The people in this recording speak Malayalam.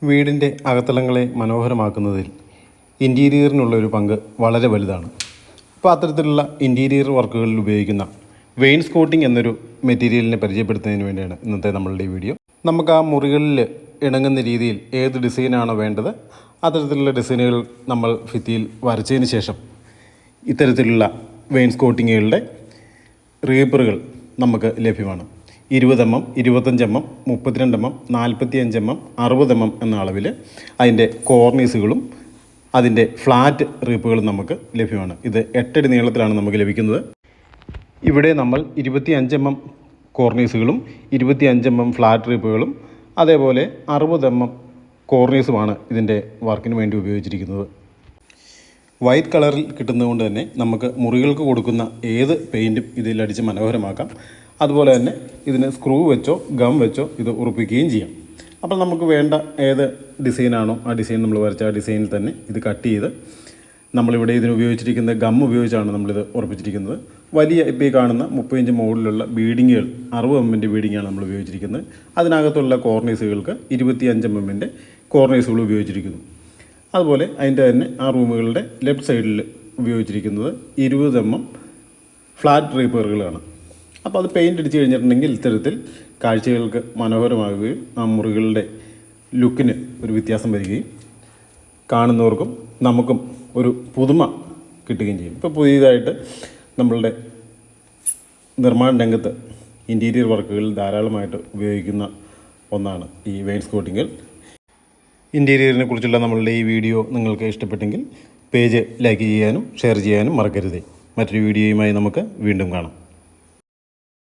വീടിൻ്റെ അകത്തളങ്ങളെ മനോഹരമാക്കുന്നതിൽ ഇൻറ്റീരിയറിനുള്ളൊരു പങ്ക് വളരെ വലുതാണ്. അപ്പോൾ അത്തരത്തിലുള്ള ഇൻറ്റീരിയർ വർക്കുകളിൽ ഉപയോഗിക്കുന്ന വെയിൻസ്കോട്ടിംഗ് എന്നൊരു മെറ്റീരിയലിനെ പരിചയപ്പെടുത്തുന്നതിന് വേണ്ടിയാണ് ഇന്നത്തെ നമ്മളുടെ ഈ വീഡിയോ. നമുക്ക് ആ മുറികളിൽ ഇണങ്ങുന്ന രീതിയിൽ ഏത് ഡിസൈനാണോ വേണ്ടത് അത്തരത്തിലുള്ള ഡിസൈനുകൾ നമ്മൾ ഭിത്തിയിൽ വരച്ചതിന് ശേഷം ഇത്തരത്തിലുള്ള വെയിൻസ്കോട്ടിങ്ങുകളുടെ റീപ്പറുകൾ നമുക്ക് ലഭ്യമാണ്. 20 mm, 25 mm, 32 mm, 45 mm, 60 mm എന്ന അളവിൽ അതിൻ്റെ കോർണീസുകളും അതിൻ്റെ ഫ്ലാറ്റ് റീപ്പുകളും നമുക്ക് ലഭ്യമാണ്. ഇത് 8 അടി നീളത്തിലാണ് നമുക്ക് ലഭിക്കുന്നത്. ഇവിടെ നമ്മൾ 25 mm കോർണീസുകളും 25 mm ഫ്ലാറ്റ് റീപ്പുകളും അതേപോലെ 60 mm കോർണീസുമാണ് ഇതിൻ്റെ വർക്കിന് വേണ്ടി ഉപയോഗിച്ചിരിക്കുന്നത്. വൈറ്റ് കളറിൽ കിട്ടുന്നതുകൊണ്ട് തന്നെ നമുക്ക് മുറികൾക്ക് കൊടുക്കുന്ന ഏത് പെയിൻറ്റും ഇതിലടിച്ച് മനോഹരമാക്കാം. അതുപോലെ തന്നെ ഇതിന് സ്ക്രൂ വെച്ചോ ഗം വെച്ചോ ഇത് ഉറപ്പിക്കുകയും ചെയ്യാം. അപ്പോൾ നമുക്ക് വേണ്ട ഏത് ഡിസൈനാണോ ആ ഡിസൈൻ നമ്മൾ വരച്ച ആ ഡിസൈനിൽ തന്നെ ഇത് കട്ട് ചെയ്ത് നമ്മളിവിടെ ഇതിന് ഉപയോഗിച്ചിരിക്കുന്ന ഗം ഉപയോഗിച്ചാണ് നമ്മളിത് ഉറപ്പിച്ചിരിക്കുന്നത്. വലിയ ഇപ്പോൾ ഈ കാണുന്ന 30 ഇഞ്ച് മോഡലുള്ള ബീഡിങ്ങുകൾ 60 mm ബീഡിങ്ങാണ് നമ്മൾ ഉപയോഗിച്ചിരിക്കുന്നത്. അതിനകത്തുള്ള കോർണീസുകൾക്ക് 25 mm കോർണീസുകൾ ഉപയോഗിച്ചിരിക്കുന്നു. അതുപോലെ അതിൻ്റെ തന്നെ ആ റൂമുകളുടെ ലെഫ്റ്റ് സൈഡിൽ ഉപയോഗിച്ചിരിക്കുന്നത് 20 mm ഫ്ലാറ്റ് റീപ്പറുകളാണ്. അപ്പോൾ അത് പെയിൻ്റ് അടിച്ച് കഴിഞ്ഞിട്ടുണ്ടെങ്കിൽ ഇത്തരത്തിൽ കാഴ്ചകൾക്ക് മനോഹരമാകുകയും ആ മുറികളുടെ ലുക്കിന് ഒരു വ്യത്യാസം വരികയും കാണുന്നവർക്കും നമുക്കും ഒരു പുതുമ കിട്ടുകയും ചെയ്യും. ഇപ്പോൾ പുതിയതായിട്ട് നമ്മളുടെ നിർമ്മാണ രംഗത്ത് ഇൻറ്റീരിയർ വർക്കുകളിൽ ധാരാളമായിട്ട് ഉപയോഗിക്കുന്ന ഒന്നാണ് ഈ വെയിൻസ്കോട്ടിങ്ങുകൾ. ഇൻറ്റീരിയറിനെ കുറിച്ചുള്ള നമ്മളുടെ ഈ വീഡിയോ നിങ്ങൾക്ക് ഇഷ്ടപ്പെട്ടെങ്കിൽ പേജ് ലൈക്ക് ചെയ്യാനും ഷെയർ ചെയ്യാനും മറക്കരുത്. മറ്റൊരു വീഡിയോയുമായി നമുക്ക് വീണ്ടും കാണാം.